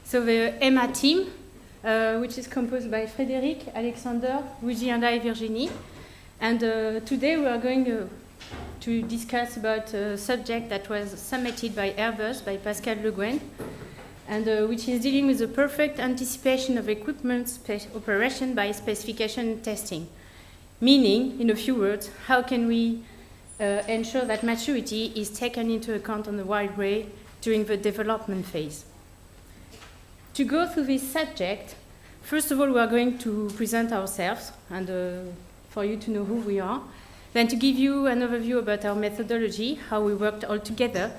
So the EMA team, which is composed by Frédéric, Alexander, Luigi, and I, Virginie. And today we are going to discuss about a subject that was submitted by Airbus, by Pascal Le Guen, and which is dealing with the perfect anticipation of equipment operation by specification testing. Meaning, in a few words, how can we ensure that maturity is taken into account on the right way during the development phase? To go through this subject, first of all, we are going to present ourselves and for you to know who we are. Then to give you an overview about our methodology, how we worked all together.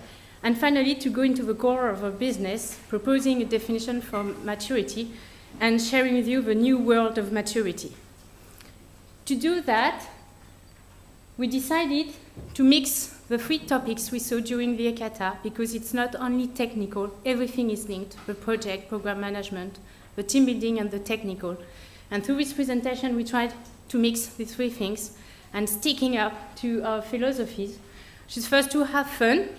And finally, to go into the core of our business, proposing a definition for maturity and sharing with you the new world of maturity. To do that, we decided to mix the three topics we saw during the ECATA because it's not only technical, everything is linked, the project, program management, the team building, and the technical. And through this presentation, we tried to mix the three things and sticking up to our philosophies, which is first to have fun,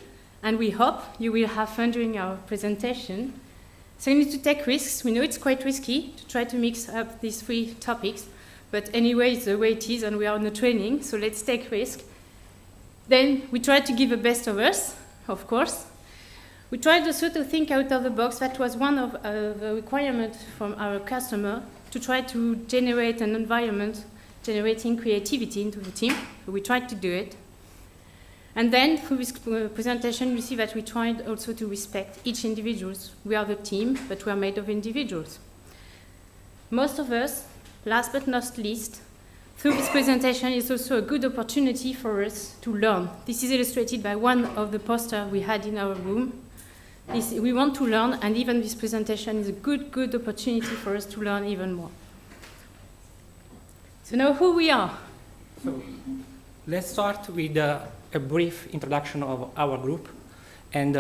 and we hope you will have fun during our presentation. Secondly, to take risks. We know it's quite risky to try to mix up these three topics, but anyway, it's the way it is, and we are on the training, so let's take risk. Then we try to give the best of us, of course. We tried also to think out of the box. That was one of the requirements from our customer, to try to generate an environment generating creativity into the team. So we tried to do it. And then through this presentation, you see that we tried also to respect each individual. We are the team, but we are made of individuals. Most of us, last but not least, through this presentation is also a good opportunity for us to learn. This is illustrated by one of the posters we had in our room. We want to learn, and even this presentation is a good opportunity for us to learn even more. So now who we are. So let's start with a brief introduction of our group and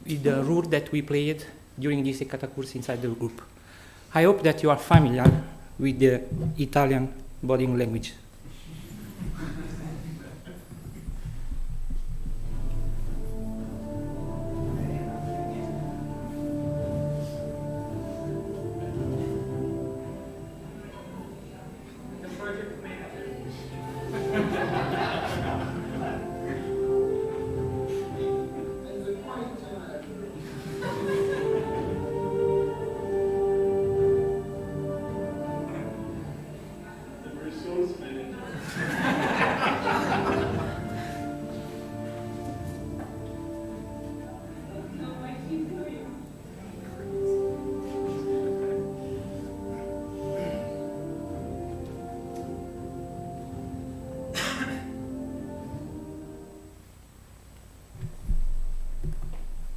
with the role that we played during this ECATA course inside the group. I hope that you are familiar with the Italian body language.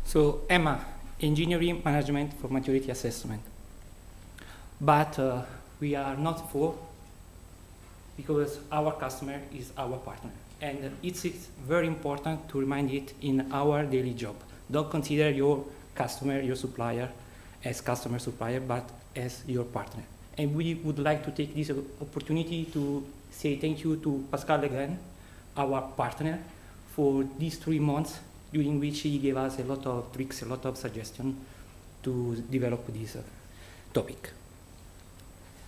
So EMA, Engineering Management for Maturity Assessment. But we are not for, because our customer is our partner. And it's very important to remind it in our daily job. Don't consider your customer, your supplier, as customer supplier, but as your partner. And we would like to take this opportunity to say thank you to Pascal Le Guen, our partner, for these 3 months during which he gave us a lot of tricks, a lot of suggestions to develop this topic.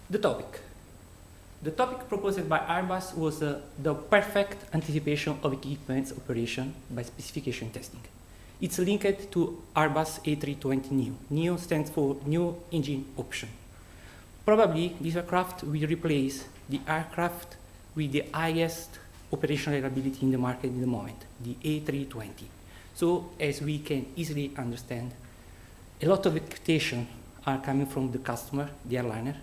The topic proposed by Airbus was the perfect anticipation of equipment operation by specification testing. It's linked to Airbus A320neo. Neo stands for New Engine Option. Probably this aircraft will replace the aircraft with the highest operational reliability in the market in the moment, the A320. So, as we can easily understand, a lot of expectations are coming from the customer, the airliner,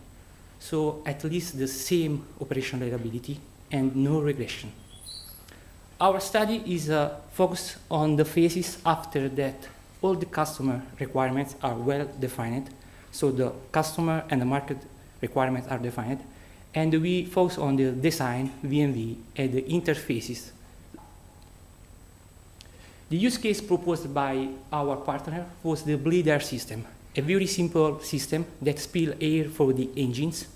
so at least the same operational reliability and no regression. Our study is focused on the phases after that all the customer requirements are well defined, so the customer and the market requirements are defined, and we focus on the design, V&V, and the interfaces. The use case proposed by our partner was the bleed air system, a very simple system that spills air for the engines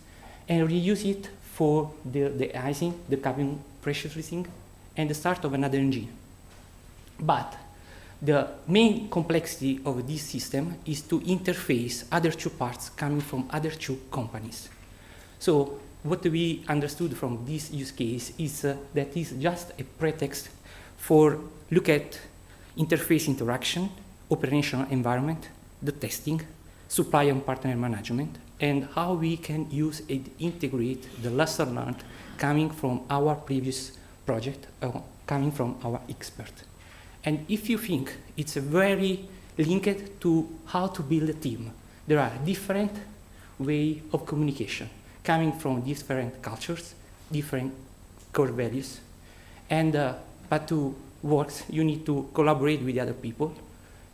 and reuse it for the icing, the cabin pressurizing, and the start of another engine. But the main complexity of this system is to interface other two parts coming from other two companies. So what we understood from this use case is that is just a pretext for look at interface interaction, operational environment, the testing, supply and partner management, and how we can use and integrate the lesson learned coming from our previous project, coming from our expert. And if you think it's a very linked to how to build a team, there are different ways of communication coming from different cultures, different core values, and but to work, you need to collaborate with other people,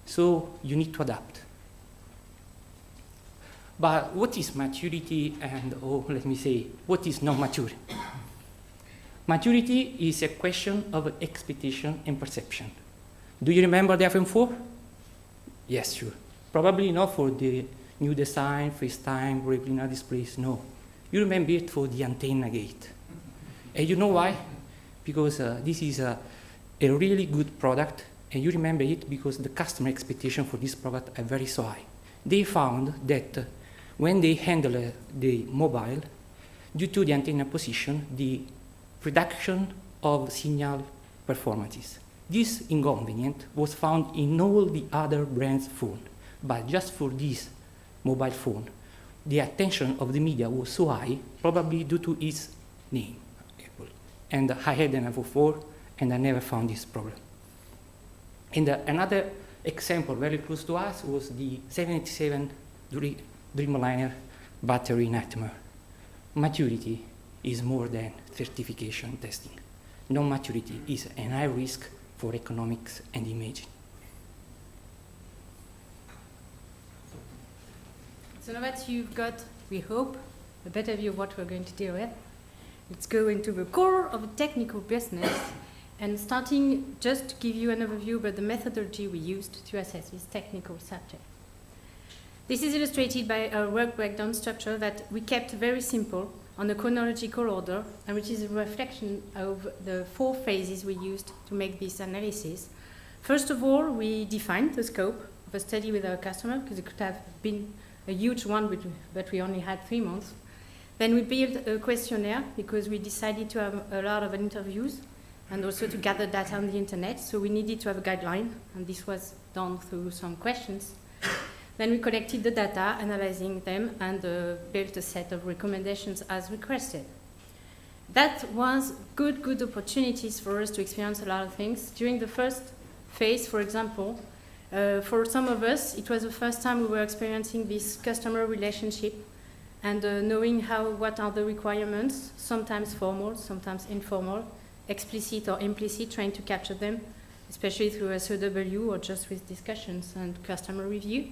so you need to adapt. But what is maturity and, let me say, what is not mature? Maturity is a question of expectation and perception. Do you remember the iPhone 4? Yes, sure. Probably not for the new design, FaceTime, Retina displays, no. You remember it for the antenna gate. And you know why? Because this is a really good product, and you remember it because the customer expectation for this product are very so high. They found that when they handle the mobile, due to the antenna position, the reduction of signal performances. This inconvenience was found in all the other brands' phone, but just for this mobile phone, the attention of the media was so high, probably due to its name, Apple. And I had an iPhone 4, and I never found this problem. And another example very close to us was the 787 Dreamliner battery nightmare. Maturity is more than certification testing. Non-maturity is an high risk for economics and image. So now that you've got, we hope, a better view of what we're going to deal with, let's go into the core of a technical business, and starting just to give you an overview about the methodology we used to assess this technical subject. This is illustrated by a work breakdown structure that we kept very simple on a chronological order, and which is a reflection of the 4 phases we used to make this analysis. First of all, we defined the scope of a study with our customer, because it could have been a huge one, but we only had 3 months. Then we built a questionnaire, because we decided to have a lot of interviews and also to gather data on the internet, so we needed to have a guideline, and this was done through some questions. Then we collected the data, analyzing them, and built a set of recommendations as requested. That was good opportunities for us to experience a lot of things. During the first phase, for example, for some of us, it was the first time we were experiencing this customer relationship and knowing what are the requirements, sometimes formal, sometimes informal, explicit or implicit, trying to capture them, especially through SOW or just with discussions and customer review.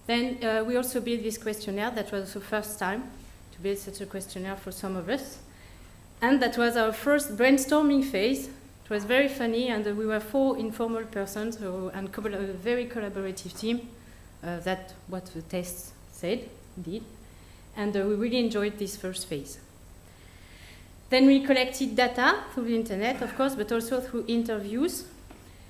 Then we also built this questionnaire. That was the first time to build such a questionnaire for some of us. And that was our first brainstorming phase. It was very funny, and we were 4 informal persons and a very collaborative team. That's what the tests said, indeed. And we really enjoyed this first phase. Then we collected data through the internet, of course, but also through interviews.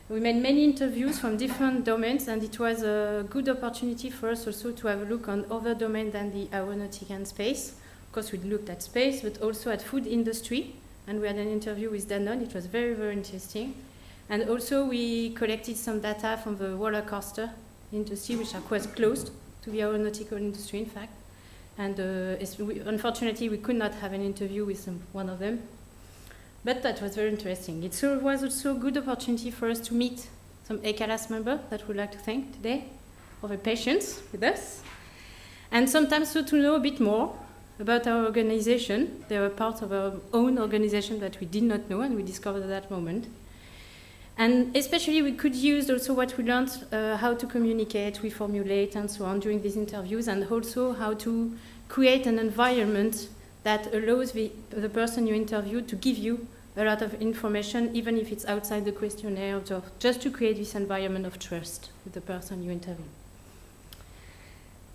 We made many interviews from different domains, and it was a good opportunity for us also to have a look on other domains than the aeronautic and space. Of course, we looked at space, but also at food industry, and we had an interview with Danone. It was very, very interesting. And also we collected some data from the roller coaster industry, which are quite close to the aeronautical industry, in fact. And unfortunately, we could not have an interview with one of them. But that was very interesting. It was also a good opportunity for us to meet some ECALAS members that we'd like to thank today for their patience with us. And sometimes so to know a bit more about our organization. They were part of our own organization that we did not know, and we discovered at that moment. And especially we could use also what we learned, how to communicate, we formulate, and so on during these interviews, and also how to create an environment that allows the person you interview to give you a lot of information, even if it's outside the questionnaire, just to create this environment of trust with the person you interview.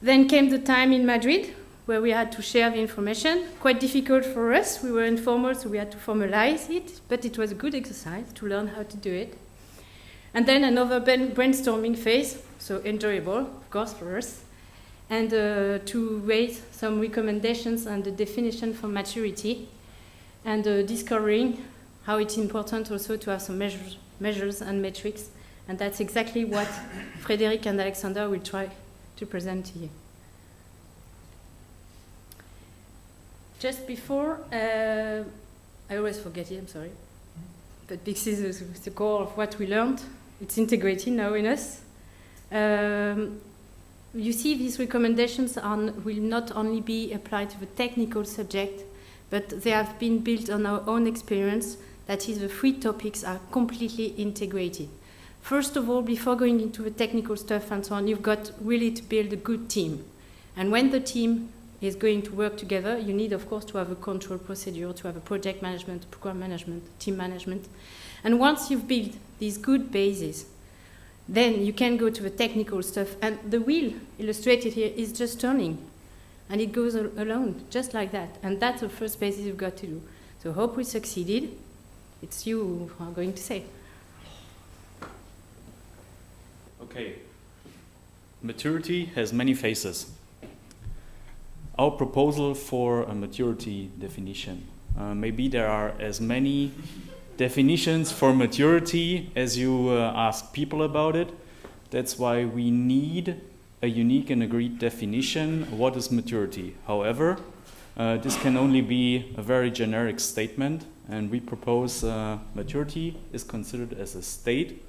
Then came the time in Madrid, where we had to share the information. Quite difficult for us. We were informal, so we had to formalize it, but it was a good exercise to learn how to do it. And then another brainstorming phase, so enjoyable, of course, for us, and to raise some recommendations and the definition for maturity, and discovering how it's important also to have some measures and metrics, and that's exactly what Frédéric and Alexander will try to present to you. Just before, I always forget it, I'm sorry, but this is the core of what we learned. It's integrated now in us. You see, these recommendations will not only be applied to the technical subject, but they have been built on our own experience. That is, the 3 topics are completely integrated. First of all, before going into the technical stuff and so on, you've got really to build a good team. And when the team is going to work together, you need, of course, to have a control procedure, to have a project management, program management, team management. And once you've built these good bases, then you can go to the technical stuff. And the wheel illustrated here is just turning. And it goes alone, just like that. And that's the first basis you've got to do. So hope we succeeded. It's you who are going to say. Okay. Maturity has many faces. Our proposal for a maturity definition. Maybe there are as many definitions for maturity as you ask people about it. That's why we need a unique and agreed definition. What is maturity? However, this can only be a very generic statement, and we propose maturity is considered as a state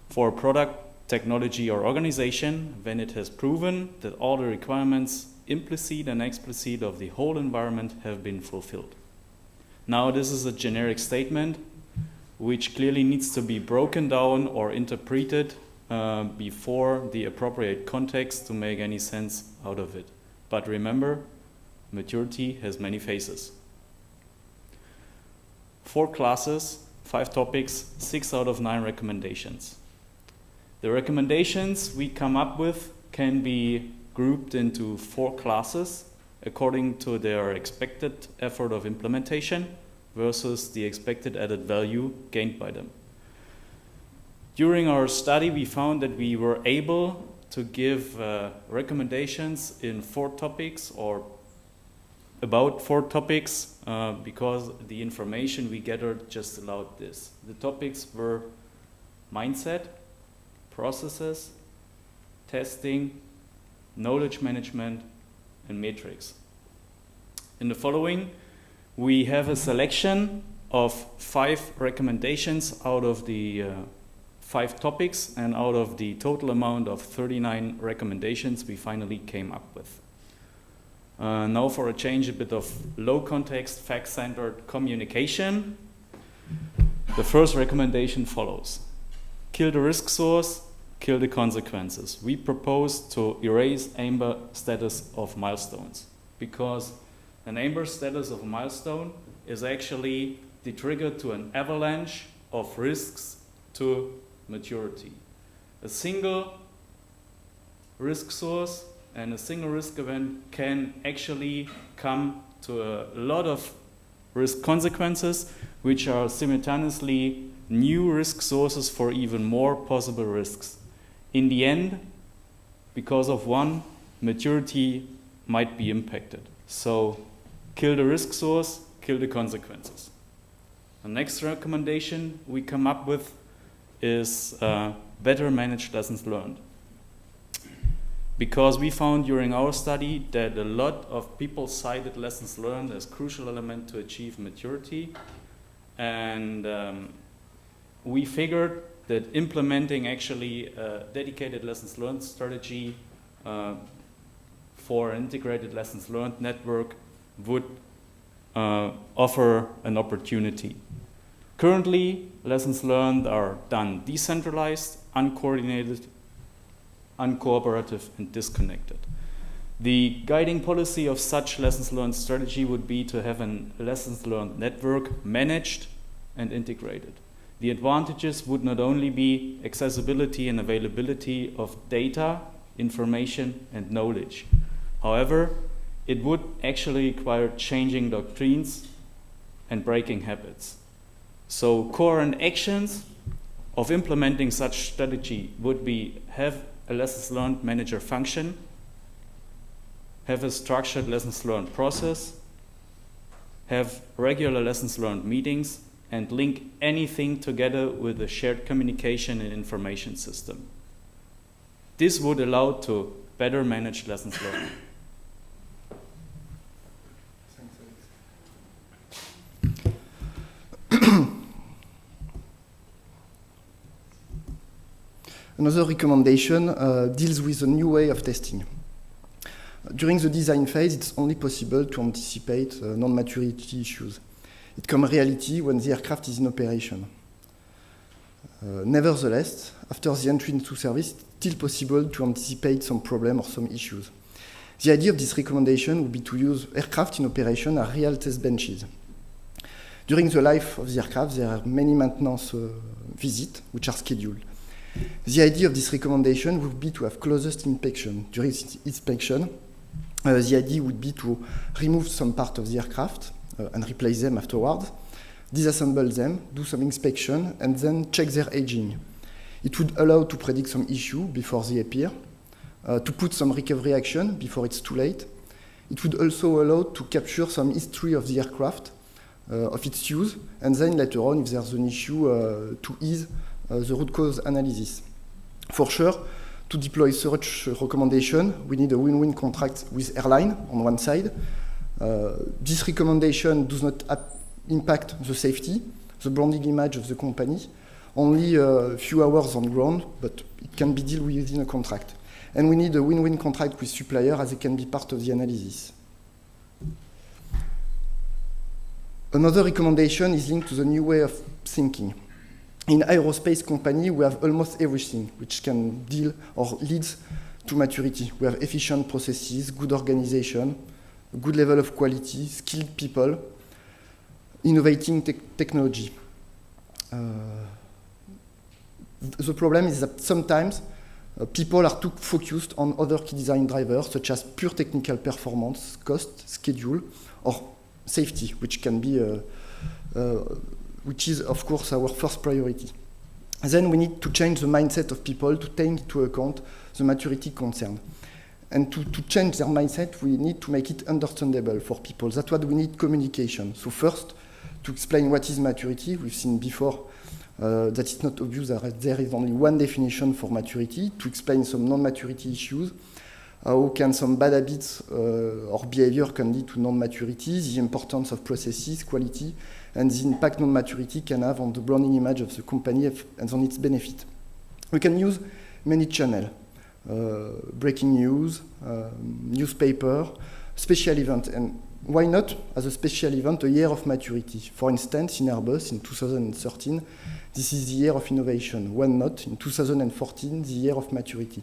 for a product, technology, or organization when it has proven that all the requirements, implicit and explicit, of the whole environment have been fulfilled. Now, this is a generic statement which clearly needs to be broken down or interpreted before the appropriate context to make any sense out of it. But remember, maturity has many faces. 4 classes, 5 topics, 6 out of 9 recommendations. The recommendations we come up with can be grouped into 4 classes according to their expected effort of implementation versus the expected added value gained by them. During our study, we found that we were able to give recommendations in 4 topics or about 4 topics because the information we gathered just allowed this. The topics were mindset, processes, testing, knowledge management, and metrics. In the following, we have a selection of 5 recommendations out of the 5 topics and out of the total amount of 39 recommendations we finally came up with. Now for a change, a bit of low context, fact-centered communication. The first recommendation follows. Kill the risk source, kill the consequences. We propose to erase amber status of milestones because an amber status of a milestone is actually the trigger to an avalanche of risks to maturity. A single risk source and a single risk event can actually come to a lot of risk consequences, which are simultaneously new risk sources for even more possible risks. In the end, because of one, maturity might be impacted. So kill the risk source, kill the consequences. The next recommendation we come up with is better manage lessons learned. Because we found during our study that a lot of people cited lessons learned as a crucial element to achieve maturity. And we figured that implementing actually a dedicated lessons learned strategy for an integrated lessons learned network would offer an opportunity. Currently, lessons learned are done decentralized, uncoordinated, uncooperative, and disconnected. The guiding policy of such lessons learned strategy would be to have a lessons learned network managed and integrated. The advantages would not only be accessibility and availability of data, information, and knowledge. However, it would actually require changing doctrines and breaking habits. So coherent actions of implementing such strategy would be have a lessons learned manager function, have a structured lessons learned process, have regular lessons learned meetings, and link anything together with a shared communication and information system. This would allow to better manage lessons learned. Another recommendation deals with a new way of testing. During the design phase, it's only possible to anticipate non-maturity issues. It becomes reality when the aircraft is in operation. Nevertheless, after the entry into service, it's still possible to anticipate some problem or some issues. The idea of this recommendation would be to use aircraft in operation as real test benches. During the life of the aircraft, there are many maintenance visits which are scheduled. The idea of this recommendation would be to have closest inspection. During inspection, the idea would be to remove some part of the aircraft and replace them afterwards, disassemble them, do some inspection, and then check their aging. It would allow to predict some issue before they appear, to put some recovery action before it's too late. It would also allow to capture some history of the aircraft, of its use, and then later on, if there's an issue, to ease the root cause analysis. For sure, to deploy such recommendation, we need a win-win contract with airline on one side. This recommendation does not impact the safety, the branding image of the company, only a few hours on ground, but it can be dealt within a contract. And we need a win-win contract with supplier as it can be part of the analysis. Another recommendation is linked to the new way of thinking. In aerospace company, we have almost everything which can deal or leads to maturity. We have efficient processes, good organization, a good level of quality, skilled people, innovating technology. The problem is that sometimes people are too focused on other key design drivers, such as pure technical performance, cost, schedule, or safety, which can be which is, of course, our first priority. Then we need to change the mindset of people to take into account the maturity concern. And to change their mindset, we need to make it understandable for people. That's what we need communication. So first, to explain what is maturity, we've seen before that it's not obvious that there is only one definition for maturity, to explain some non-maturity issues, how can some bad habits or behavior can lead to non-maturity, the importance of processes, quality, and the impact non-maturity can have on the branding image of the company and on its benefit. We can use many channels, breaking news, newspaper, special event, and why not, as a special event, a year of maturity? For instance, in Airbus in 2013, this is the year of innovation. Why not, in 2014, the year of maturity?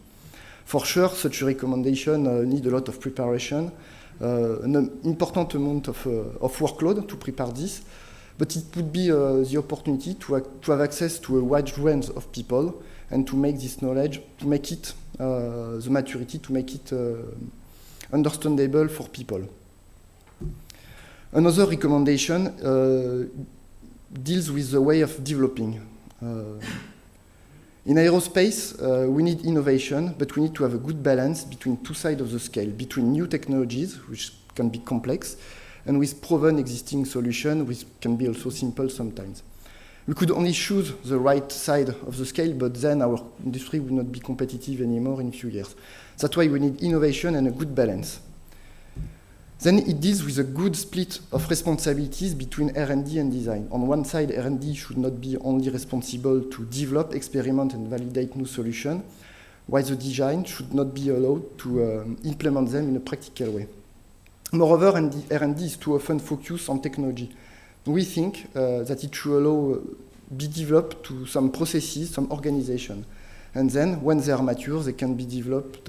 For sure, such a recommendation need a lot of preparation, an important amount of workload to prepare this, but it would be the opportunity to have access to a wide range of people and to make this knowledge, to make it, the maturity, to make it understandable for people. Another recommendation deals with the way of developing. In aerospace, we need innovation, but we need to have a good balance between two sides of the scale, between new technologies, which can be complex, and with proven existing solutions, which can be also simple sometimes. We could only choose the right side of the scale, but then our industry will not be competitive anymore in a few years. That's why we need innovation and a good balance. Then it deals with a good split of responsibilities between R&D and design. On one side, R&D should not be only responsible to develop, experiment, and validate new solutions, while the design should not be allowed to implement them in a practical way. Moreover, R&D is too often focused on technology. We think that it should allow be developed to some processes, some organization. And then, when they are mature, they can be developed,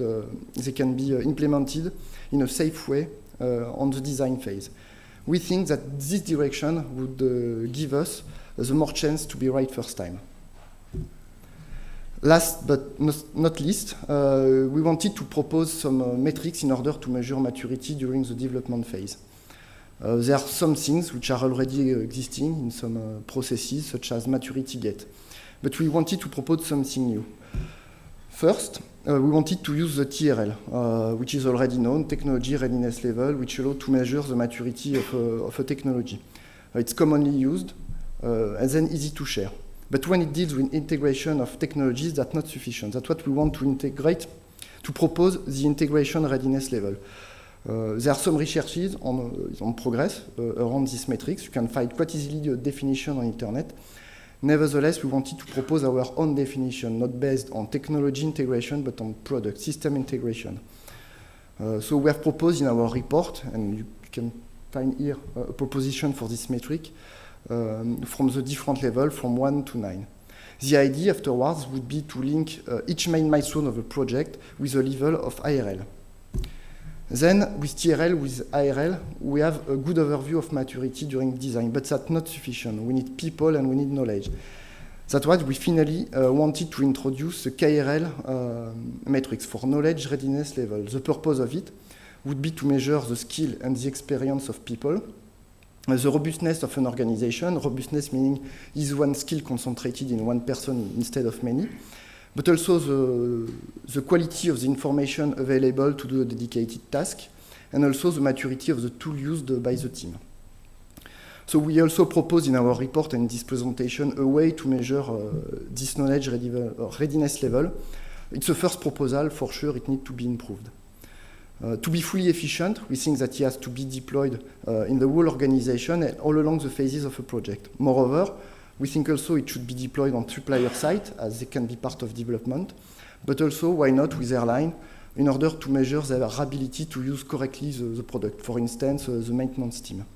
they can be implemented in a safe way on the design phase. We think that this direction would give us the more chance to be right first time. Last but not least, we wanted to propose some metrics in order to measure maturity during the development phase. There are some things which are already existing in some processes, such as maturity gate. but we wanted to propose something new. First, we wanted to use the TRL, which is already known, technology readiness level, which allows to measure the maturity of a technology. It's commonly used and then easy to share. But when it deals with integration of technologies, that's not sufficient. That's what we want to integrate, to propose the integration readiness level. There are some researches on progress around these metrics. You can find quite easily a definition on internet. Nevertheless, we wanted to propose our own definition, not based on technology integration, but on product system integration. So we have proposed in our report, and you can find here a proposition for this metric, from the different level, from 1 to 9. The idea afterwards would be to link each main milestone of a project with a level of ARL. Then, with TRL, with ARL, we have a good overview of maturity during design, but that's not sufficient. We need people and we need knowledge. That's why we finally wanted to introduce the KRL metrics for knowledge readiness level. The purpose of it would be to measure the skill and the experience of people, the robustness of an organization, robustness meaning is one skill concentrated in one person instead of many, but also the quality of the information available to do a dedicated task, and also the maturity of the tool used by the team. So we also propose in our report and this presentation a way to measure this knowledge readiness level. It's a first proposal, for sure it needs to be improved. To be fully efficient, we think that it has to be deployed in the whole organization and all along the phases of a project. Moreover, we think also it should be deployed on supplier site, as they can be part of development, but also, why not, with airline, in order to measure their ability to use correctly the product, for instance, the maintenance team.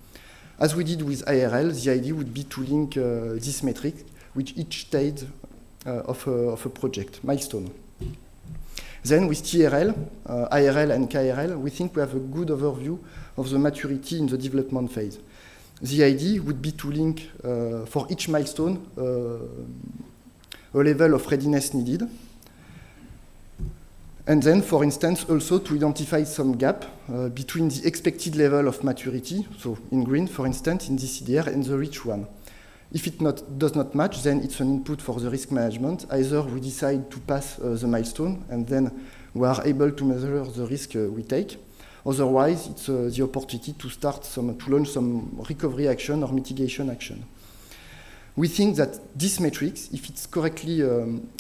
As we did with ARL, the idea would be to link this metric with each stage of a project, milestone. Then with TRL, ARL and KRL, we think we have a good overview of the maturity in the development phase. The idea would be to link for each milestone a level of readiness needed. And then, for instance, also to identify some gap between the expected level of maturity, so in green, for instance, in this CDR, and the reach one. If it does not match, then it's an input for the risk management. Either we decide to pass the milestone, and then we are able to measure the risk we take. Otherwise, it's the opportunity to launch some recovery action or mitigation action. We think that this matrix, if it's correctly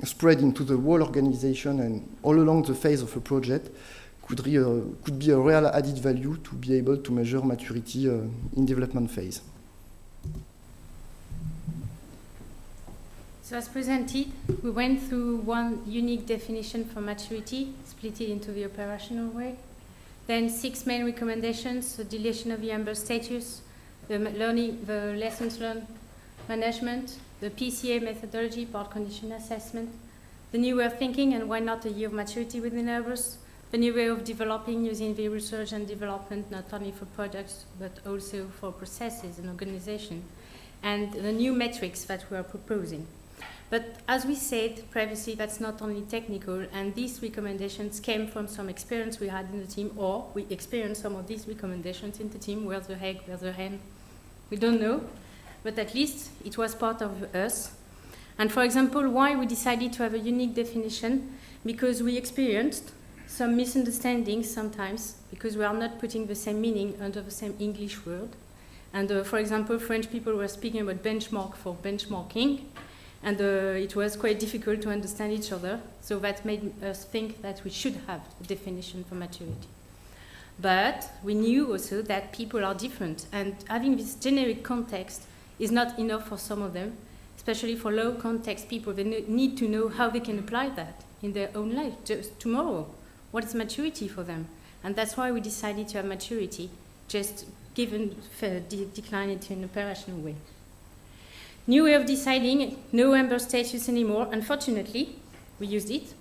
spread into the whole organization and all along the phase of a project, could be a real added value to be able to measure maturity in development phase. So as presented, we went through one unique definition for maturity, split it into the operational way. Then 6 main recommendations: the deletion of the amber status, the lessons learned management, the PCA methodology, part condition assessment, the new way of thinking and why not a year of maturity within Airbus, the new way of developing using the research and development not only for products but also for processes and organization, and the new metrics that we are proposing. But as we said previously, that's not only technical, and these recommendations came from some experience we had in the team, or we experienced some of these recommendations in the team. Where's the egg, where's the hen? We don't know, but at least it was part of us. And for example, why we decided to have a unique definition? Because we experienced some misunderstandings sometimes, because we are not putting the same meaning under the same English word. And for example, French people were speaking about benchmark for benchmarking, and it was quite difficult to understand each other, so that made us think that we should have a definition for maturity. But we knew also that people are different, and having this generic context is not enough for some of them, especially for low context people. They need to know how they can apply that in their own life, just tomorrow. What is maturity for them? And that's why we decided to have maturity, just given decline it in an operational way. New way of deciding, no amber status anymore. Unfortunately, we used it.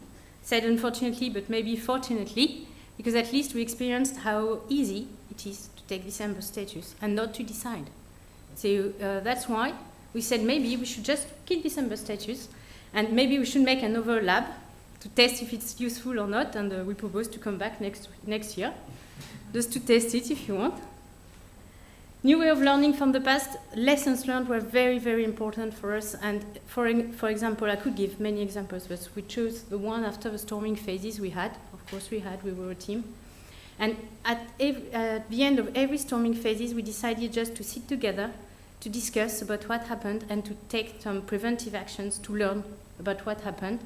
Said unfortunately, but maybe fortunately, because at least we experienced how easy it is to take this amber status and not to decide. So that's why we said maybe we should just keep this amber status, and maybe we should make another lab to test if it's useful or not, and we propose to come back next year, just to test it if you want. New way of learning from the past, lessons learned were very, very important for us. And for example, I could give many examples, but we chose the one after the storming phases we had. Of course, we were a team. And at the end of every storming phases, we decided just to sit together, to discuss about what happened, and to take some preventive actions to learn about what happened.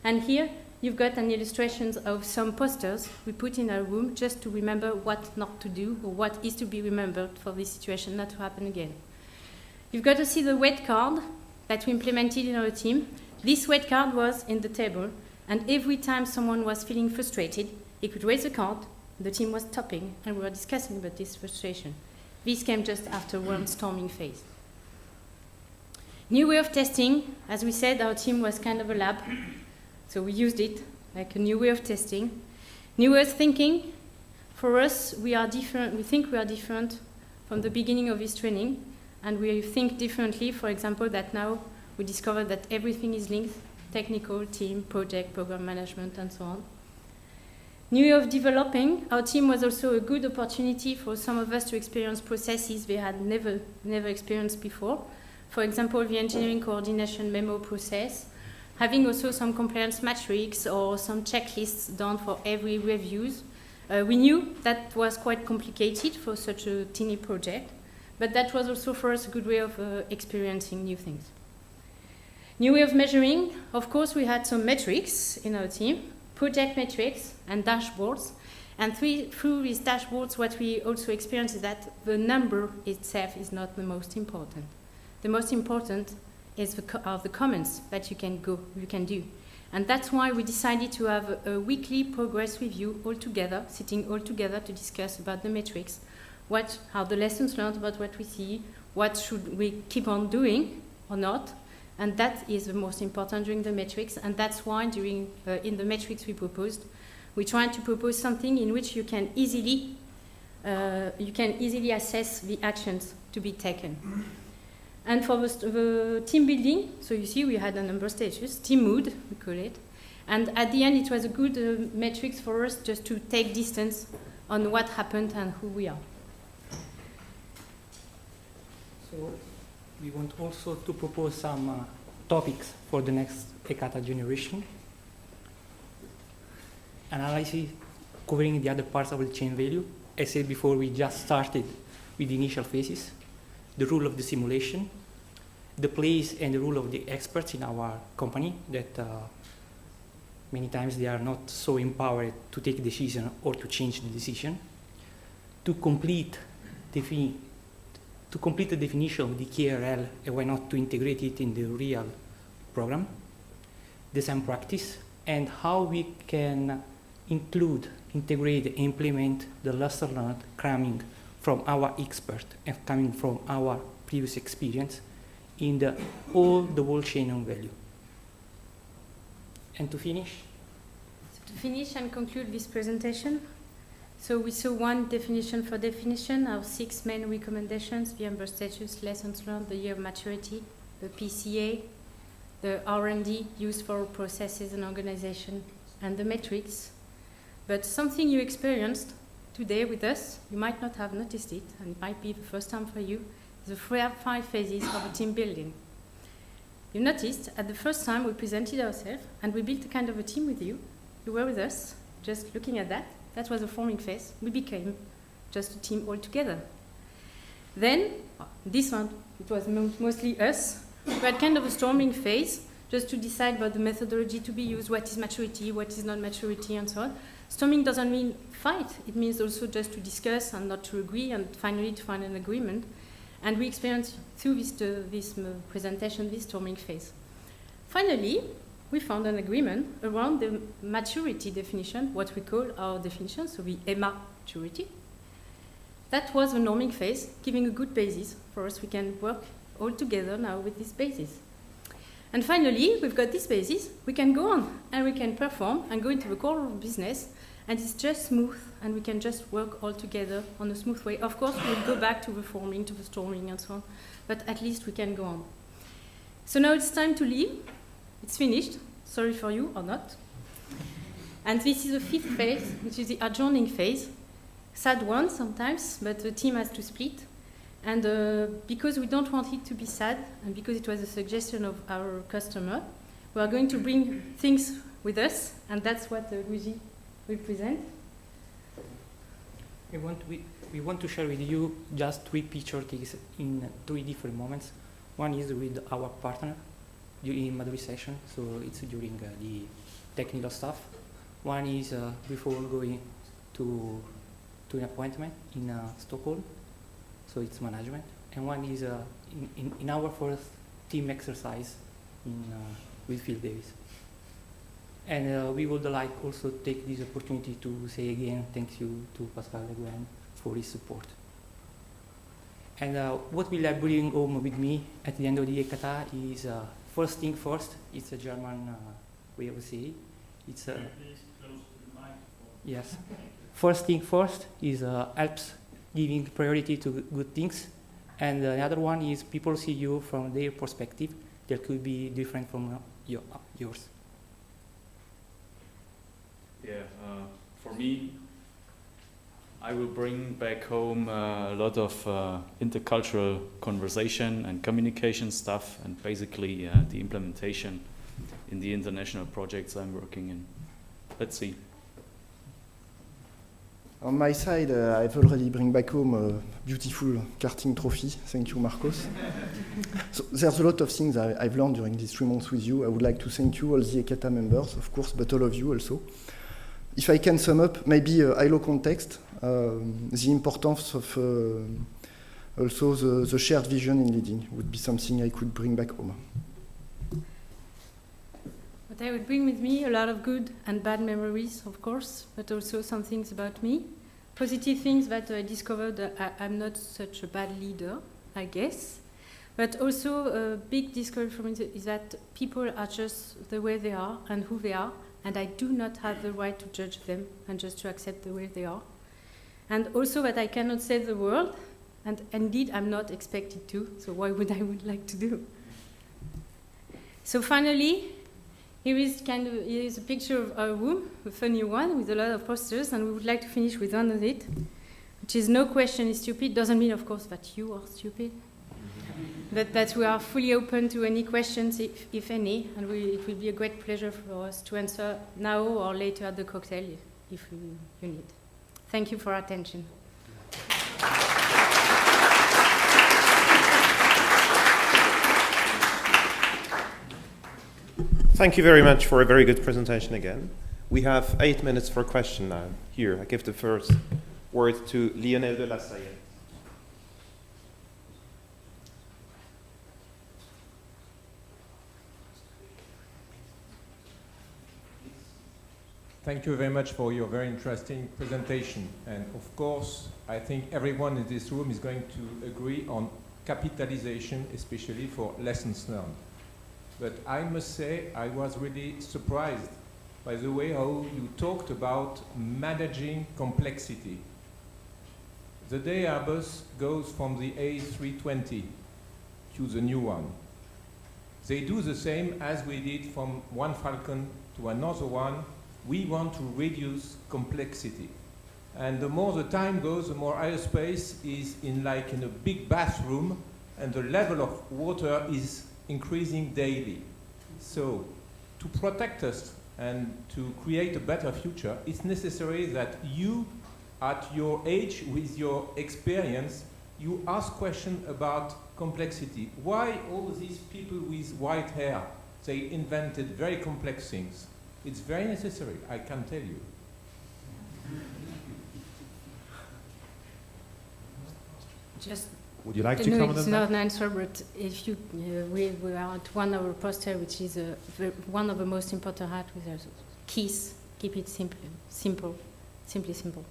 And here, you've got an illustration of some posters we put in our room just to remember what not to do or what is to be remembered for this situation not to happen again. You've got to see the wet card that we implemented in our team. This wet card was in the table, and every time someone was feeling frustrated, he could raise the card, the team was stopping, and we were discussing about this frustration. This came just after one storming phase. New way of testing. As we said, our team was kind of a lab. So we used it like a new way of testing. New way of thinking. For us, we are different. We think we are different from the beginning of this training, and we think differently. For example, that now we discovered that everything is linked: technical, team, project, program management, and so on. New way of developing. Our team was also a good opportunity for some of us to experience processes they had never experienced before. For example, the engineering coordination memo process. Having also some compliance metrics or some checklists done for every reviews. We knew that was quite complicated for such a teeny project, but that was also for us a good way of experiencing new things. New way of measuring. Of course, we had some metrics in our team, project metrics and dashboards. And through these dashboards, what we also experienced is that the number itself is not the most important. The most important is the comments that you can do. And that's why we decided to have a weekly progress review all together, sitting all together to discuss about the metrics, how the lessons learned about what we see, what should we keep on doing or not. And that is the most important during the metrics. And that's why in the metrics we proposed, we tried to propose something in which you can easily assess the actions to be taken. And for the team building, so you see we had a number of stages, team mood, we call it. And at the end, it was a good metrics for us just to take distance on what happened and who we are. So we want also to propose some topics for the next Ekata generation. Analysis covering the other parts of the chain value. As I said before, we just started with the initial phases. The role of the simulation, the place and the role of the experts in our company that many times they are not so empowered to take a decision or to change the decision. To complete the definition of the KRL and why not to integrate it in the real program. Design practice and how we can include, integrate, and implement the lesson learned coming from our expert and coming from our previous experience in the whole chain of value. And to finish? So to finish and conclude this presentation, so we saw one definition for definition, our 6 main recommendations: the Amber status, lessons learned, the year of maturity, the PCA, the R&D used for processes and organization, and the metrics. But something you experienced today with us, you might not have noticed it, and it might be the first time for you, the 5 phases of a team building. You noticed at the first time we presented ourselves and we built a kind of a team with you. You were with us, just looking at that. That was a forming phase. We became just a team all together. Then, this one, it was mostly us. We had kind of a storming phase, just to decide about the methodology to be used, what is maturity, what is not maturity, and so on. Storming doesn't mean fight. It means also just to discuss and not to agree, and finally to find an agreement. And we experienced through this presentation, this storming phase. Finally, we found an agreement around the maturity definition, what we call our definition, so the EMA maturity. That was the norming phase, giving a good basis for us. We can work all together now with this basis. And finally, we've got this basis, we can go on and we can perform and go into the core of business, and it's just smooth and we can just work all together on a smooth way. Of course, we'll go back to the forming, to the storming and so on, but at least we can go on. So now it's time to leave. It's finished, sorry for you or not. And this is the 5th phase, which is the adjourning phase. Sad one sometimes, but the team has to split. And because we don't want it to be sad, and because it was a suggestion of our customer, we are going to bring things with us, and that's what Luigi will present. We want to share with you just 3 picture takes in 3 different moments. One is with our partner during Maduri session, so it's during the technical stuff. One is before going to an appointment in Stockholm, so it's management. And one is in our first team exercise with Phil Davis. And we would like also take this opportunity to say again thank you to Pascal Le Guen for his support. And what will I bring home with me at the end of the Ekata is first thing first. It's a German way of saying. It's please close to the microphone. Yes. First thing first is helps giving priority to good things, and another one is people see you from their perspective that could be different from yours. Yeah, for me, I will bring back home a lot of intercultural conversation and communication stuff, and basically the implementation in the international projects I'm working in. Let's see. On my side, I've already bring back home a beautiful karting trophy. Thank you, Marcos. So there's a lot of things I've learned during these 3 months with you. I would like to thank you, all the Ekata members, of course, but all of you also. If I can sum up, maybe a ILO context, the importance of also the shared vision in leading would be something I could bring back home. But I would bring with me a lot of good and bad memories, of course, but also some things about me. Positive things that I discovered that I'm not such a bad leader, I guess. But also a big discovery for me is that people are just the way they are and who they are, and I do not have the right to judge them and just to accept the way they are. And also that I cannot save the world, and indeed I'm not expected to, so why would I would like to do? So finally, here is a picture of our room, a funny one with a lot of posters, and we would like to finish with one of it, which is no question is stupid. Doesn't mean, of course, that you are stupid, but that we are fully open to any questions, if any, and it will be a great pleasure for us to answer now or later at the cocktail if you need. Thank you for your attention. Thank you very much for a very good presentation again. We have 8 minutes for a question now. Here, I give the first word to Lionel de la Salle. Thank you very much for your very interesting presentation. And of course, I think everyone in this room is going to agree on capitalization, especially for lessons learned. But I must say I was really surprised by the way how you talked about managing complexity. The day Airbus goes from the A320 to the new one, they do the same as we did from one Falcon to another one. We want to reduce complexity. And the more the time goes, the more aerospace is in a big bathroom, and the level of water is increasing daily. So to protect us and to create a better future, it's necessary that you, at your age, with your experience, you ask questions about complexity. Why all these people with white hair, they invented very complex things? It's very necessary, I can tell you. Just Would you like to no, comment it's on not that? an answer, but if you, we are at one of our poster, which is one of the most important hat with our keys. Keep it simple, simply simple.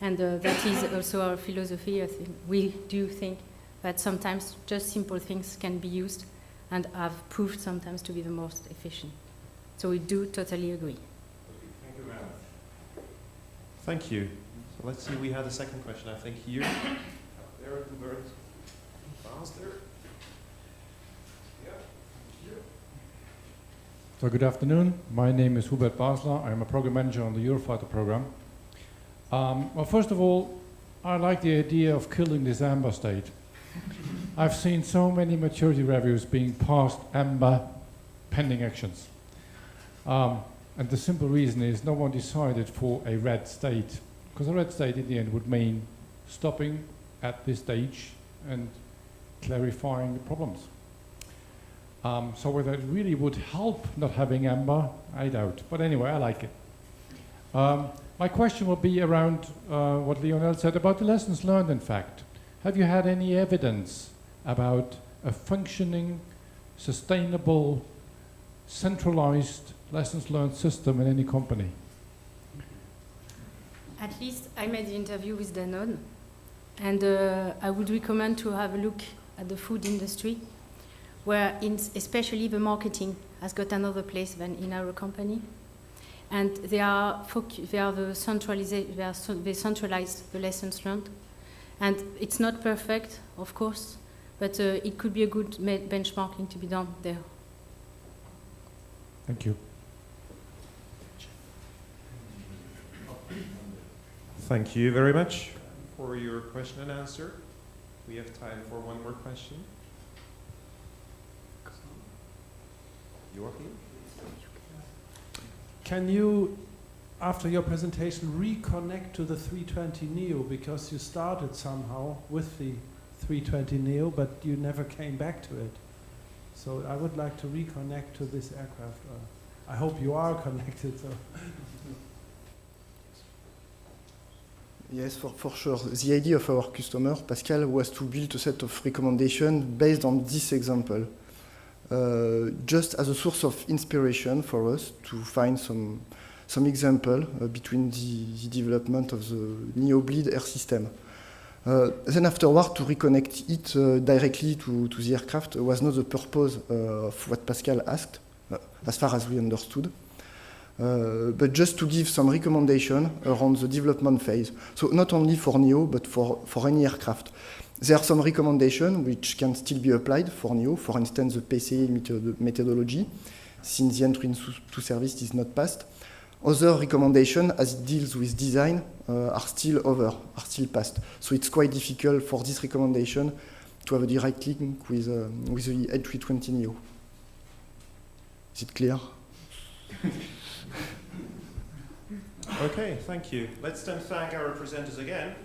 And that is also our philosophy. I think we do think that sometimes just simple things can be used and have proved sometimes to be the most efficient. So we do totally agree. Thank you very much. Thank you. So let's see, we had a second question, I think, here. There, Hubert. Faster. So good afternoon. My name is Hubert Basler. I'm a program manager on the Eurofighter program. Well, first of all, I like the idea of killing this amber state. I've seen so many maturity reviews being passed AMBER pending actions. And the simple reason is no one decided for a red state, because a red state in the end would mean stopping at this stage and clarifying the problems. So whether it really would help not having AMBER, I doubt. But anyway, I like it. My question will be around what Lionel said about the lessons learned, in fact. Have you had any evidence about a functioning, sustainable, centralized lessons learned system in any company? At least I made the interview with Danone, and I would recommend to have a look at the food industry, where especially the marketing has got another place than in our company, and they centralized the lessons learned, and it's not perfect, of course, but it could be a good benchmarking to be done there. Thank you. Thank you very much for your question and answer. We have time for one more question. Joachim? Can you, after your presentation, reconnect to the 320 Neo, because you started somehow with the 320 Neo, but you never came back to it. So I would like to reconnect to this aircraft. I hope you are connected. So. Yes, for sure. The idea of our customer, Pascal, was to build a set of recommendations based on this example, just as a source of inspiration for us to find some example between the development of the Neo Bleed air system. Then afterward, to reconnect it directly to the aircraft was not the purpose of what Pascal asked, as far as we understood. But just to give some recommendation around the development phase. So not only for Neo, but for any aircraft. There are some recommendations which can still be applied for Neo, for instance, the PCA methodology, since the entry into service is not passed. Other recommendations, as it deals with design, are still passed. So it's quite difficult for this recommendation to have a direct link with the A320 Neo. Is it clear? Okay, thank you. Let's then thank our presenters again.